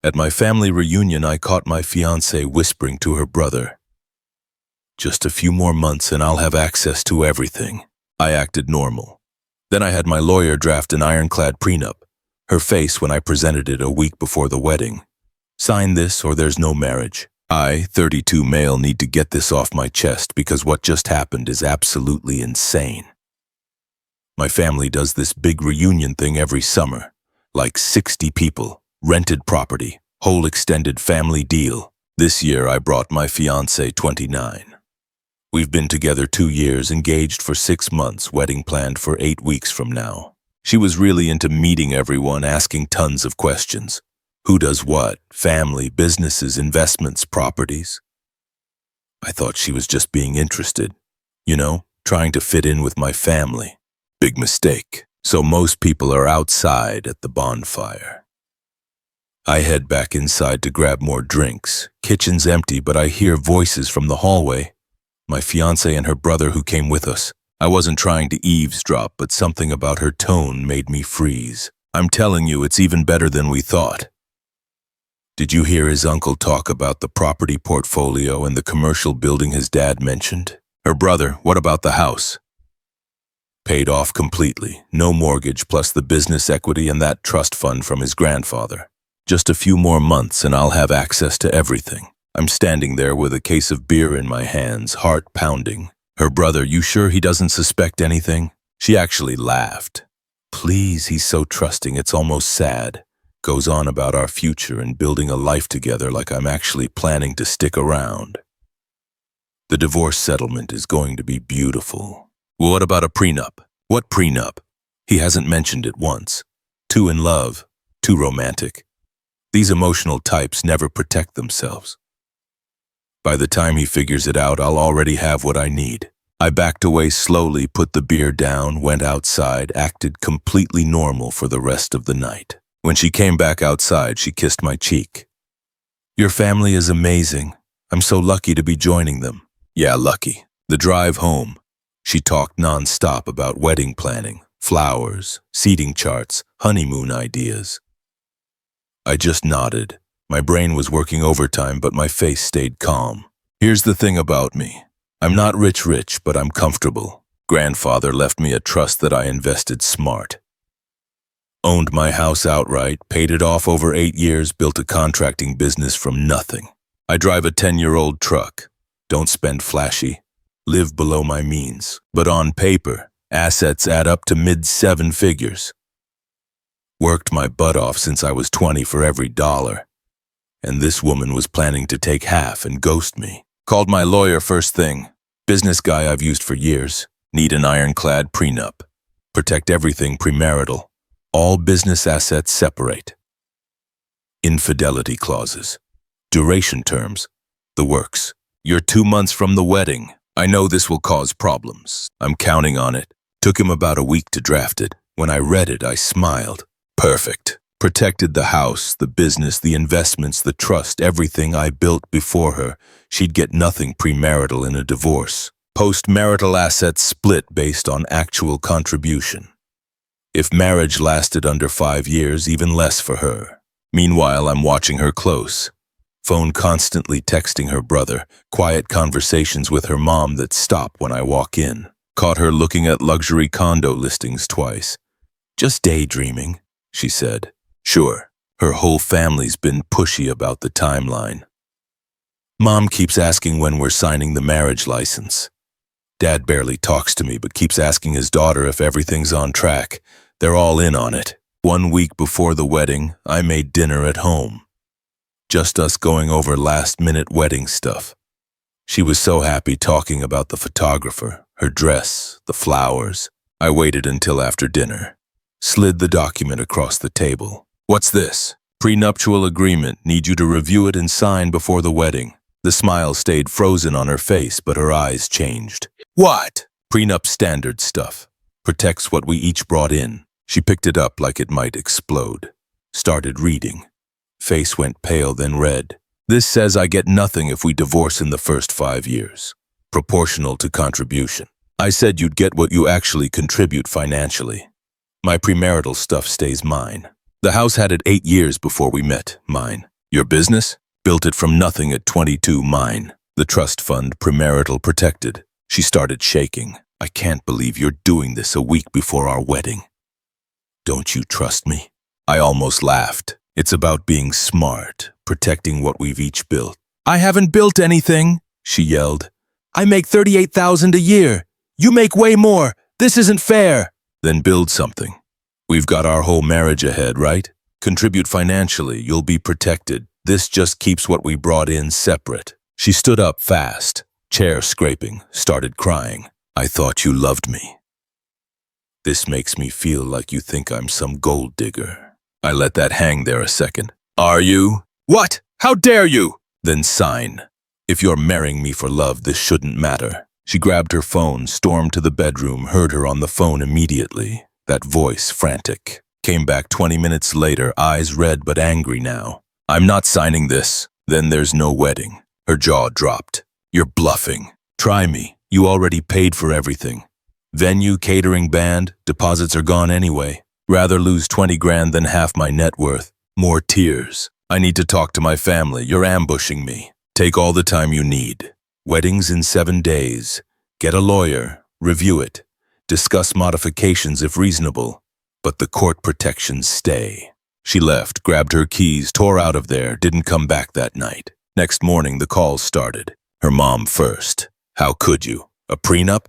At my family reunion, I caught my fiancée whispering to her brother, "Just a few more months and I'll have access to everything." I acted normal. Then I had my lawyer draft an ironclad prenup, her face when I presented it a week before the wedding. "Sign this or there's no marriage. I, 32 male, need to get this off my chest because what just happened is absolutely insane." My family does this big reunion thing every summer, like 60 people, rented property, whole extended family deal. This year I brought my fiancée, 29. We've been together 2 years, engaged for 6 months, wedding planned for 8 weeks from now. She was really into meeting everyone, asking tons of questions. Who does what? Family, businesses, investments, properties. I thought she was just being interested. Trying to fit in with my family. Big mistake. So most people are outside at the bonfire. I head back inside to grab more drinks. Kitchen's empty, but I hear voices from the hallway. My fiancée and her brother who came with us. I wasn't trying to eavesdrop, but something about her tone made me freeze. "I'm telling you, it's even better than we thought. Did you hear his uncle talk about the property portfolio and the commercial building his dad mentioned? Her brother, what about the house? Paid off completely, no mortgage plus the business equity and that trust fund from his grandfather. Just a few more months and I'll have access to everything." I'm standing there with a case of beer in my hands, heart pounding. Her brother, "You sure he doesn't suspect anything?" She actually laughed. "Please, he's so trusting, it's almost sad." Goes on about our future and building a life together like I'm actually planning to stick around. The divorce settlement is going to be beautiful. "Well, what about a prenup?" "What prenup?" He hasn't mentioned it once. Too in love, too romantic. These emotional types never protect themselves. By the time he figures it out, I'll already have what I need. I backed away slowly, put the beer down, went outside, acted completely normal for the rest of the night. When she came back outside, she kissed my cheek. "Your family is amazing. I'm so lucky to be joining them." Yeah, lucky. The drive home, she talked non-stop about wedding planning, flowers, seating charts, honeymoon ideas. I just nodded. My brain was working overtime, but my face stayed calm. Here's the thing about me. I'm not rich, but I'm comfortable. Grandfather left me a trust that I invested smart. Owned my house outright, paid it off over 8 years, built a contracting business from nothing. I drive a 10-year-old truck. Don't spend flashy. Live below my means. But on paper, assets add up to mid-7 figures. Worked my butt off since I was 20 for every dollar. And this woman was planning to take half and ghost me. Called my lawyer first thing. Business guy I've used for years. Need an ironclad prenup. Protect everything premarital. All business assets separate. Infidelity clauses. Duration terms. The works. You're 2 months from the wedding. I know this will cause problems. I'm counting on it. Took him about a week to draft it. When I read it, I smiled. Perfect. Protected the house, the business, the investments, the trust, everything I built before her. She'd get nothing premarital in a divorce. Post-marital assets split based on actual contribution. If marriage lasted under 5 years, even less for her. Meanwhile, I'm watching her close. Phone constantly texting her brother, quiet conversations with her mom that stop when I walk in. Caught her looking at luxury condo listings twice. "Just daydreaming," she said. Sure, her whole family's been pushy about the timeline. Mom keeps asking when we're signing the marriage license. Dad barely talks to me but keeps asking his daughter if everything's on track. They're all in on it. 1 week before the wedding, I made dinner at home. Just us going over last-minute wedding stuff. She was so happy talking about the photographer, her dress, the flowers. I waited until after dinner. Slid the document across the table. "What's this?" "Prenuptial agreement. Need you to review it and sign before the wedding." The smile stayed frozen on her face, but her eyes changed. "What?" "Prenup standard stuff. Protects what we each brought in." She picked it up like it might explode. Started reading. Face went pale, then red. "This says I get nothing if we divorce in the first 5 years. Proportional to contribution. I said you'd get what you actually contribute financially. My premarital stuff stays mine. The house had it 8 years before we met, mine. Your business? Built it from nothing at 22, mine. The trust fund, premarital protected. She started shaking. I can't believe you're doing this a week before our wedding. Don't you trust me? I almost laughed. It's about being smart, protecting what we've each built. I haven't built anything, she yelled. I make $38,000 a year. You make way more. This isn't fair. Then build something. We've got our whole marriage ahead, right? Contribute financially, you'll be protected. This just keeps what we brought in separate. She stood up fast, chair scraping, started crying. I thought you loved me. This makes me feel like you think I'm some gold digger. I let that hang there a second. Are you? What? How dare you? Then sign. If you're marrying me for love, this shouldn't matter. She grabbed her phone, stormed to the bedroom, heard her on the phone immediately. That voice, frantic. Came back 20 minutes later, eyes red but angry now. I'm not signing this. Then there's no wedding. Her jaw dropped. You're bluffing. Try me. You already paid for everything. Venue, catering, band, deposits are gone anyway. Rather lose 20 grand than half my net worth. More tears. I need to talk to my family. You're ambushing me. Take all the time you need. Weddings in 7 days. Get a lawyer. Review it. Discuss modifications if reasonable. But the court protections stay. She left, grabbed her keys, tore out of there, didn't come back that night. Next morning, the calls started. Her mom first. How could you? A prenup?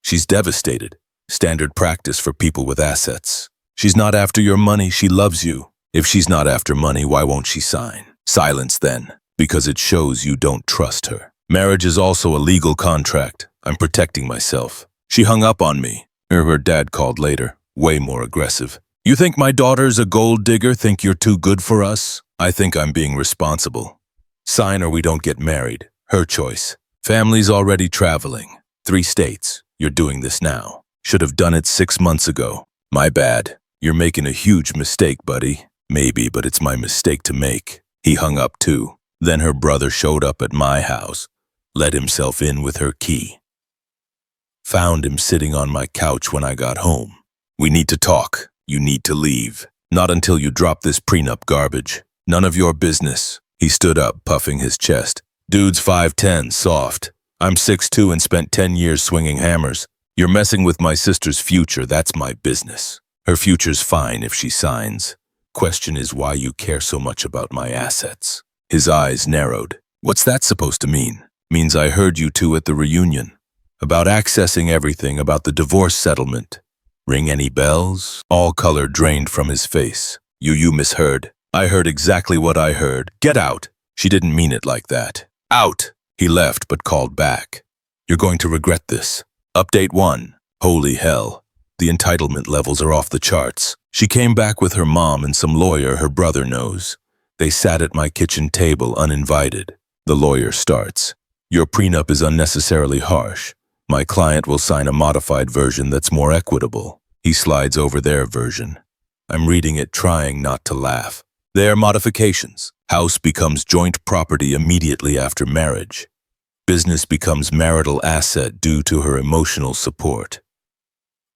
She's devastated. Standard practice for people with assets. She's not after your money, she loves you. If she's not after money, why won't she sign? Silence then, because it shows you don't trust her. Marriage is also a legal contract. I'm protecting myself. She hung up on me. Her dad called later, way more aggressive. You think my daughter's a gold digger? Think you're too good for us? I think I'm being responsible. Sign or we don't get married. Her choice. Family's already traveling. 3 states. You're doing this now. Should have done it 6 months ago. My bad. You're making a huge mistake, buddy. Maybe, but it's my mistake to make. He hung up too. Then her brother showed up at my house. Let himself in with her key. Found him sitting on my couch when I got home. We need to talk. You need to leave. Not until you drop this prenup garbage. None of your business. He stood up, puffing his chest. Dude's 5'10", soft. I'm 6'2" and spent 10 years swinging hammers. You're messing with my sister's future, that's my business. Her future's fine if she signs. Question is why you care so much about my assets. His eyes narrowed. What's that supposed to mean? Means I heard you two at the reunion. About accessing everything, about the divorce settlement. Ring any bells? All color drained from his face. You misheard. I heard exactly what I heard. Get out. She didn't mean it like that. Out. He left but called back. You're going to regret this. Update 1. Holy hell. The entitlement levels are off the charts. She came back with her mom and some lawyer her brother knows. They sat at my kitchen table uninvited. The lawyer starts. Your prenup is unnecessarily harsh. My client will sign a modified version that's more equitable. He slides over their version. I'm reading it, trying not to laugh. Their modifications. House becomes joint property immediately after marriage. Business becomes marital asset due to her emotional support.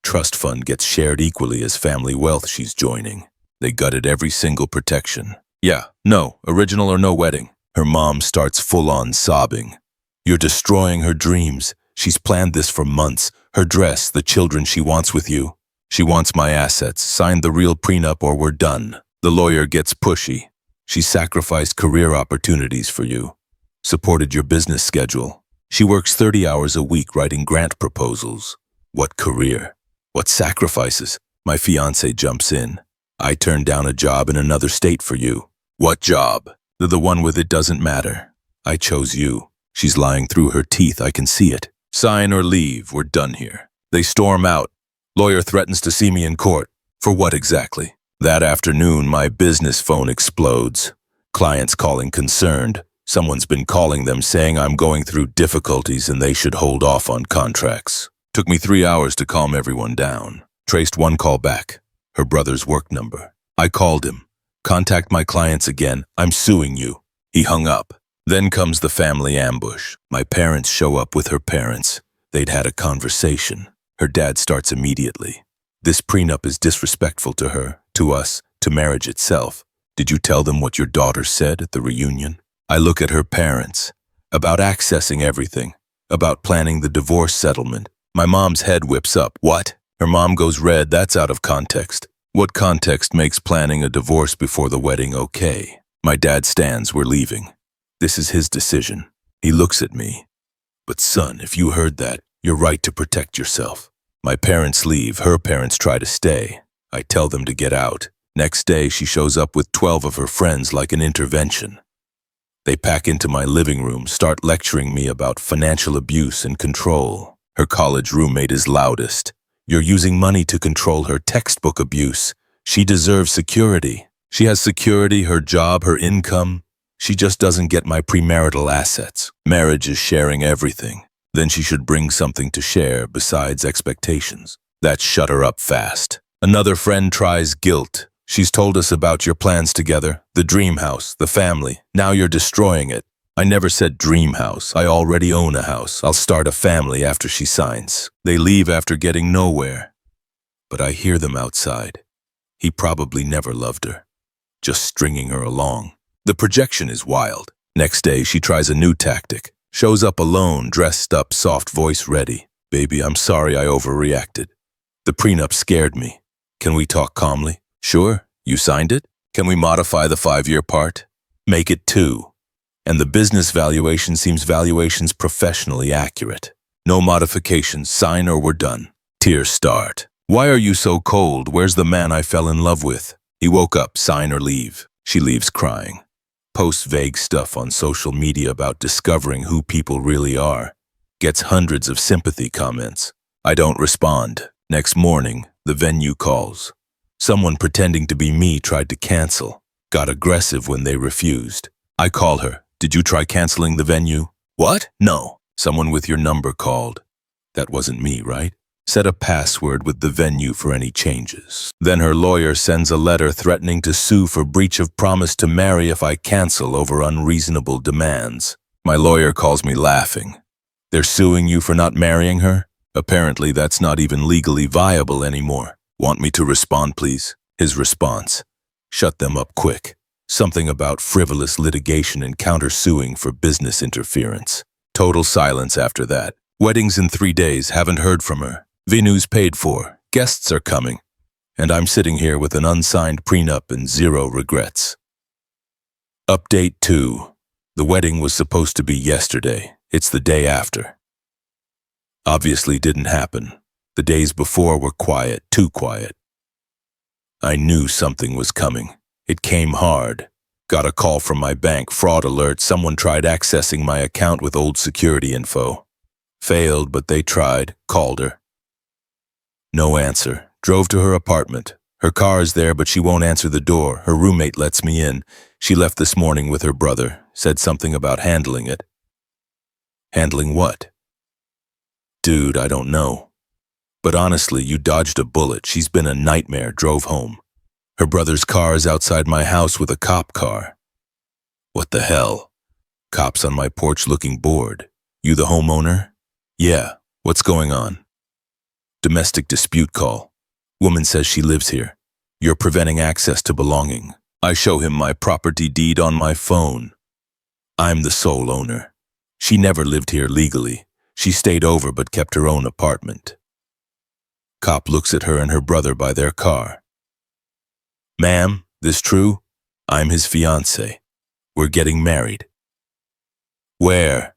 Trust fund gets shared equally as family wealth she's joining. They gutted every single protection. Yeah, no, original or no wedding. Her mom starts full-on sobbing. You're destroying her dreams. She's planned this for months. Her dress, the children she wants with you. She wants my assets. Sign the real prenup or we're done. The lawyer gets pushy. She sacrificed career opportunities for you. Supported your business schedule. She works 30 hours a week writing grant proposals. What career? What sacrifices? My fiancé jumps in. I turned down a job in another state for you. What job? The one with it doesn't matter. I chose you. She's lying through her teeth, I can see it. Sign or leave, we're done here. They storm out. Lawyer threatens to see me in court. For what exactly? That afternoon, my business phone explodes. Clients calling concerned. Someone's been calling them saying I'm going through difficulties and they should hold off on contracts. Took me 3 hours to calm everyone down. Traced one call back. Her brother's work number. I called him. Contact my clients again. I'm suing you. He hung up. Then comes the family ambush. My parents show up with her parents. They'd had a conversation. Her dad starts immediately. This prenup is disrespectful to her, to us, to marriage itself. Did you tell them what your daughter said at the reunion? I look at her parents, about accessing everything, about planning the divorce settlement. My mom's head whips up. What? Her mom goes red. That's out of context. What context makes planning a divorce before the wedding okay? My dad stands. We're leaving. This is his decision. He looks at me. But son, if you heard that, you're right to protect yourself. My parents leave. Her parents try to stay. I tell them to get out. Next day, she shows up with 12 of her friends like an intervention. They pack into my living room, start lecturing me about financial abuse and control. Her college roommate is loudest. You're using money to control her. Textbook abuse. She deserves security. She has security, her job, her income. She just doesn't get my premarital assets. Marriage is sharing everything. Then she should bring something to share besides expectations. That shut her up fast. Another friend tries guilt. She's told us about your plans together, the dream house, the family. Now you're destroying it. I never said dream house. I already own a house. I'll start a family after she signs. They leave after getting nowhere. But I hear them outside. He probably never loved her. Just stringing her along. The projection is wild. Next day, she tries a new tactic. Shows up alone, dressed up, soft voice ready. Baby, I'm sorry I overreacted. The prenup scared me. Can we talk calmly? Sure. You signed it? Can we modify the 5-year part? Make it 2. And the business valuation seems valuations professionally accurate. No modifications, sign or we're done. Tears start. Why are you so cold? Where's the man I fell in love with? He woke up, sign or leave. She leaves crying. Posts vague stuff on social media about discovering who people really are. Gets hundreds of sympathy comments. I don't respond. Next morning, the venue calls. Someone pretending to be me tried to cancel. Got aggressive when they refused. I call her. Did you try canceling the venue? What? No. Someone with your number called. That wasn't me, right? Set a password with the venue for any changes. Then her lawyer sends a letter threatening to sue for breach of promise to marry if I cancel over unreasonable demands. My lawyer calls me laughing. They're suing you for not marrying her? Apparently that's not even legally viable anymore. Want me to respond, please? His response. Shut them up quick. Something about frivolous litigation and countersuing for business interference. Total silence after that. Weddings in 3 days, haven't heard from her. Venue's paid for. Guests are coming. And I'm sitting here with an unsigned prenup and 0 regrets. Update 2. The wedding was supposed to be yesterday. It's the day after. Obviously didn't happen. The days before were quiet, too quiet. I knew something was coming. It came hard. Got a call from my bank, fraud alert. Someone tried accessing my account with old security info. Failed, but they tried. Called her. No answer. Drove to her apartment. Her car is there, but she won't answer the door. Her roommate lets me in. She left this morning with her brother. Said something about handling it. Handling what? Dude, I don't know. But honestly, you dodged a bullet. She's been a nightmare. Drove home. Her brother's car is outside my house with a cop car. What the hell? Cops on my porch looking bored. You the homeowner? Yeah. What's going on? Domestic dispute call. Woman says she lives here. You're preventing access to belonging. I show him my property deed on my phone. I'm the sole owner. She never lived here legally. She stayed over but kept her own apartment. Cop looks at her and her brother by their car. Ma'am, this true? I'm his fiancée. We're getting married. Where?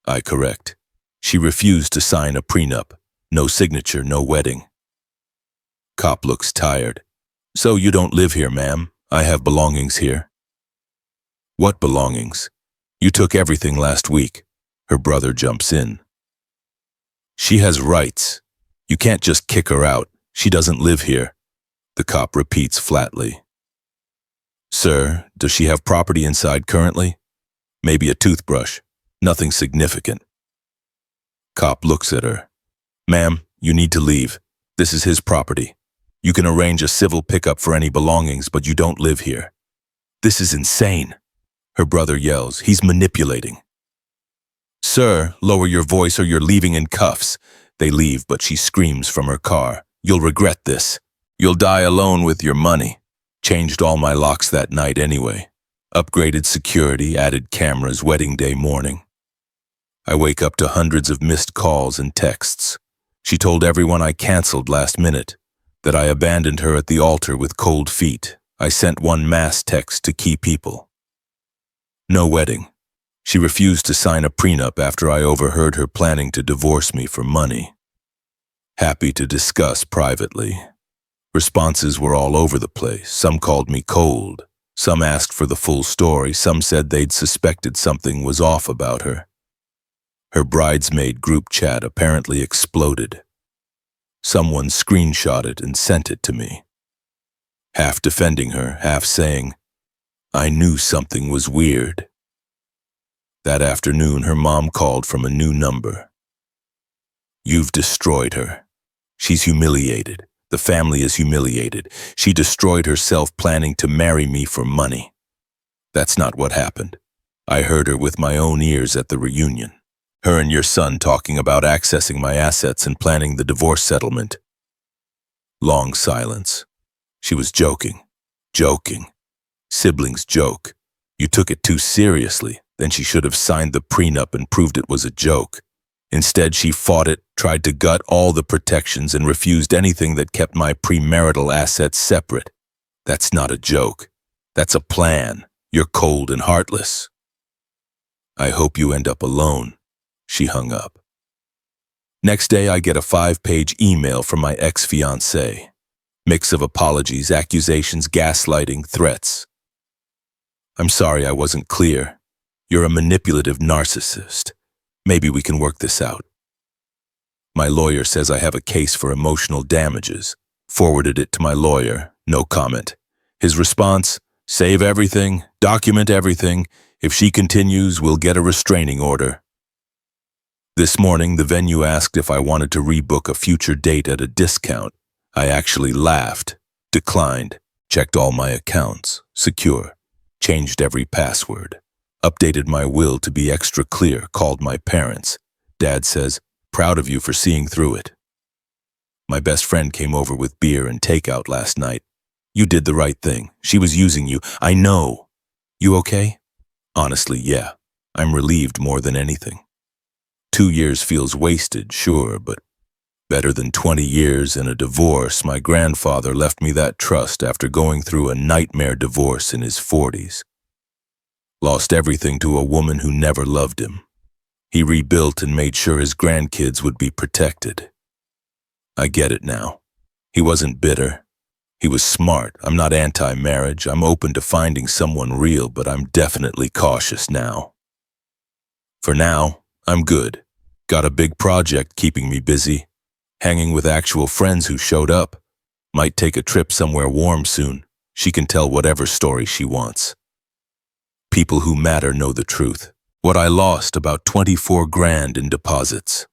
I correct. She refused to sign a prenup. No signature, no wedding. Cop looks tired. So you don't live here, ma'am. I have belongings here. What belongings? You took everything last week. Her brother jumps in. She has rights. You can't just kick her out. She doesn't live here. The cop repeats flatly. Sir, does she have property inside currently? Maybe a toothbrush. Nothing significant. Cop looks at her. Ma'am, you need to leave. This is his property. You can arrange a civil pickup for any belongings, but you don't live here. This is insane. Her brother yells. He's manipulating. Sir, lower your voice or you're leaving in cuffs. They leave, but she screams from her car. You'll regret this. You'll die alone with your money. Changed all my locks that night anyway. Upgraded security, added cameras, wedding day morning. I wake up to hundreds of missed calls and texts. She told everyone I canceled last minute, that I abandoned her at the altar with cold feet. I sent one mass text to key people. No wedding. She refused to sign a prenup after I overheard her planning to divorce me for money. Happy to discuss privately. Responses were all over the place. Some called me cold. Some asked for the full story. Some said they'd suspected something was off about her. Her bridesmaid group chat apparently exploded. Someone screenshot it and sent it to me. Half defending her, half saying, I knew something was weird. That afternoon, her mom called from a new number. You've destroyed her. She's humiliated. The family is humiliated. She destroyed herself planning to marry me for money. That's not what happened. I heard her with my own ears at the reunion. Her and your son talking about accessing my assets and planning the divorce settlement. Long silence. She was joking. Joking. Siblings joke. You took it too seriously. Then she should have signed the prenup and proved it was a joke. Instead, she fought it, tried to gut all the protections, and refused anything that kept my premarital assets separate. That's not a joke. That's a plan. You're cold and heartless. I hope you end up alone. She hung up. Next day, I get a 5-page email from my ex-fiancée. Mix of apologies, accusations, gaslighting, threats. I'm sorry I wasn't clear. You're a manipulative narcissist. Maybe we can work this out. My lawyer says I have a case for emotional damages. Forwarded it to my lawyer. No comment. His response, save everything, document everything. If she continues, we'll get a restraining order. This morning, the venue asked if I wanted to rebook a future date at a discount. I actually laughed, declined, checked all my accounts, secure, changed every password. Updated my will to be extra clear, called my parents. Dad says, proud of you for seeing through it. My best friend came over with beer and takeout last night. You did the right thing. She was using you. I know. You okay? Honestly, yeah. I'm relieved more than anything. 2 years feels wasted, sure, but better than 20 years and a divorce. My grandfather left me that trust after going through a nightmare divorce in his 40s. Lost everything to a woman who never loved him. He rebuilt and made sure his grandkids would be protected. I get it now. He wasn't bitter. He was smart. I'm not anti-marriage. I'm open to finding someone real, but I'm definitely cautious now. For now, I'm good. Got a big project keeping me busy. Hanging with actual friends who showed up. Might take a trip somewhere warm soon. She can tell whatever story she wants. People who matter know the truth. What I lost, about 24 grand in deposits.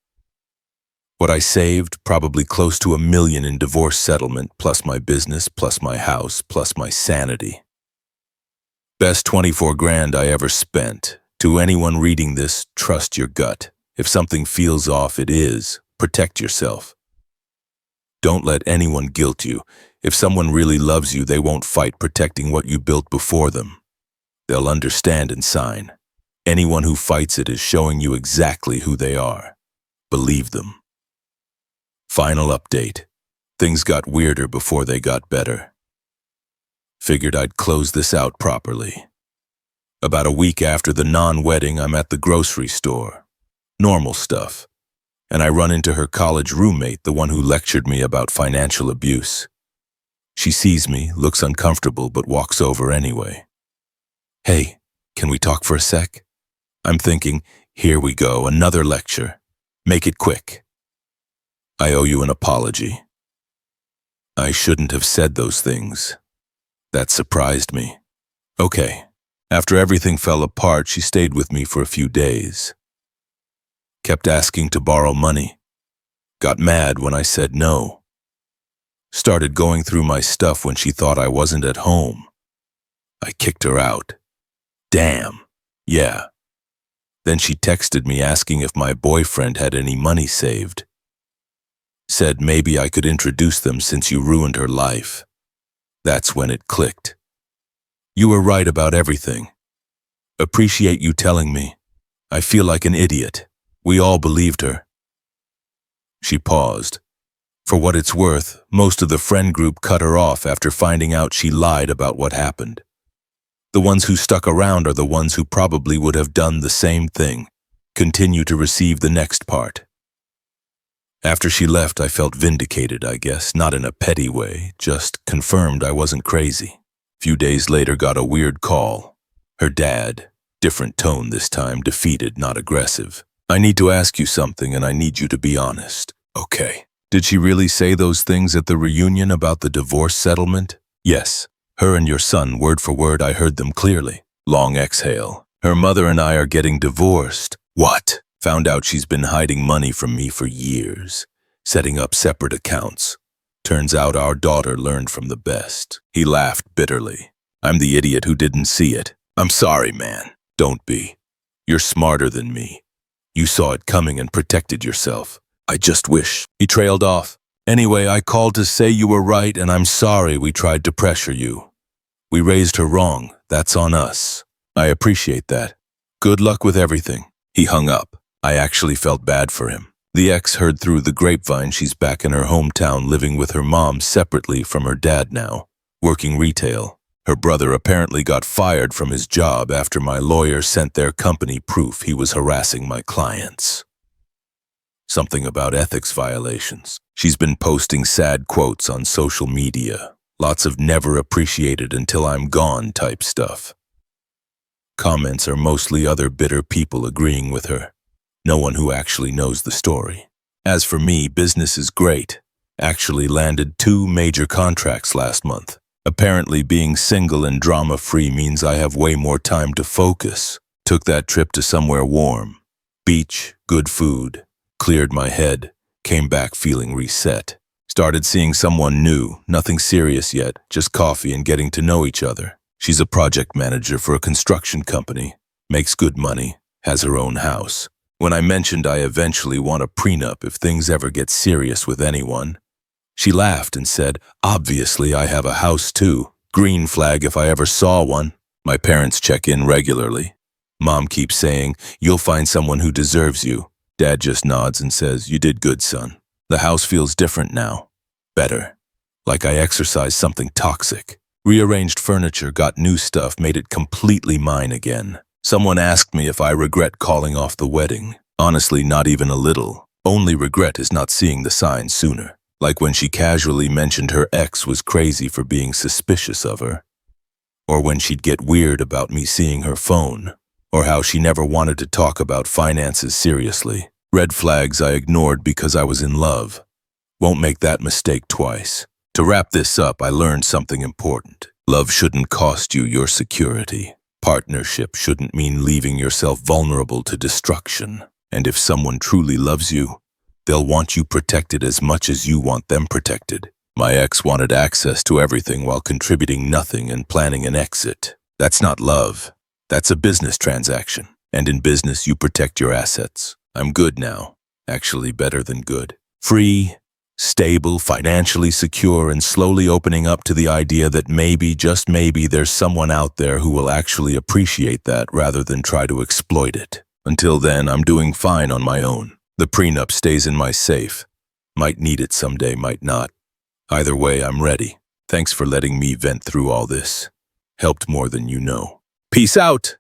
What I saved, probably close to $1 million in divorce settlement, plus my business, plus my house, plus my sanity. Best 24 grand I ever spent. To anyone reading this, trust your gut. If something feels off, it is. Protect yourself. Don't let anyone guilt you. If someone really loves you, they won't fight protecting what you built before them. They'll understand and sign. Anyone who fights it is showing you exactly who they are. Believe them. Final update. Things got weirder before they got better. Figured I'd close this out properly. About a week after the non-wedding, I'm at the grocery store. Normal stuff. And I run into her college roommate, the one who lectured me about financial abuse. She sees me, looks uncomfortable, but walks over anyway. Hey, can we talk for a sec? I'm thinking, here we go, another lecture. Make it quick. I owe you an apology. I shouldn't have said those things. That surprised me. Okay. After everything fell apart, she stayed with me for a few days. Kept asking to borrow money. Got mad when I said no. Started going through my stuff when she thought I wasn't at home. I kicked her out. Damn. Yeah. Then she texted me asking if my boyfriend had any money saved. Said maybe I could introduce them since you ruined her life. That's when it clicked. You were right about everything. Appreciate you telling me. I feel like an idiot. We all believed her. She paused. For what it's worth, most of the friend group cut her off after finding out she lied about what happened. The ones who stuck around are the ones who probably would have done the same thing, continue to receive the next part. After she left, I felt vindicated, I guess, not in a petty way, just confirmed I wasn't crazy. Few days later, got a weird call. Her dad, different tone this time, defeated, not aggressive. I need to ask you something and I need you to be honest. Okay. Did she really say those things at the reunion about the divorce settlement? Yes. Her and your son, word for word, I heard them clearly. Long exhale. Her mother and I are getting divorced. What? Found out she's been hiding money from me for years, setting up separate accounts. Turns out our daughter learned from the best. He laughed bitterly. I'm the idiot who didn't see it. I'm sorry, man. Don't be. You're smarter than me. You saw it coming and protected yourself. I just wish. He trailed off. Anyway, I called to say you were right and I'm sorry we tried to pressure you. We raised her wrong. That's on us. I appreciate that. Good luck with everything. He hung up. I actually felt bad for him. The ex heard through the grapevine she's back in her hometown living with her mom separately from her dad now, working retail. Her brother apparently got fired from his job after my lawyer sent their company proof he was harassing my clients. Something about ethics violations. She's been posting sad quotes on social media. Lots of never appreciated until I'm gone type stuff. Comments are mostly other bitter people agreeing with her. No one who actually knows the story. As for me, business is great. Actually landed 2 major contracts last month. Apparently being single and drama-free means I have way more time to focus. Took that trip to somewhere warm. Beach, good food. Cleared my head. Came back feeling reset. Started seeing someone new, nothing serious yet, just coffee and getting to know each other. She's a project manager for a construction company. Makes good money. Has her own house. When I mentioned I eventually want a prenup if things ever get serious with anyone, she laughed and said, obviously I have a house too. Green flag if I ever saw one. My parents check in regularly. Mom keeps saying, you'll find someone who deserves you. Dad just nods and says, you did good, son. The house feels different now. Better. Like I exorcised something toxic. Rearranged furniture, got new stuff, made it completely mine again. Someone asked me if I regret calling off the wedding. Honestly, not even a little. Only regret is not seeing the signs sooner. Like when she casually mentioned her ex was crazy for being suspicious of her. Or when she'd get weird about me seeing her phone. Or how she never wanted to talk about finances seriously. Red flags I ignored because I was in love. Won't make that mistake twice. To wrap this up, I learned something important. Love shouldn't cost you your security. Partnership shouldn't mean leaving yourself vulnerable to destruction. And if someone truly loves you, they'll want you protected as much as you want them protected. My ex wanted access to everything while contributing nothing and planning an exit. That's not love. That's a business transaction. And in business, you protect your assets. I'm good now. Actually, better than good. Free, stable, financially secure, and slowly opening up to the idea that maybe, just maybe, there's someone out there who will actually appreciate that rather than try to exploit it. Until then, I'm doing fine on my own. The prenup stays in my safe. Might need it someday, might not. Either way, I'm ready. Thanks for letting me vent through all this. Helped more than you know. Peace out!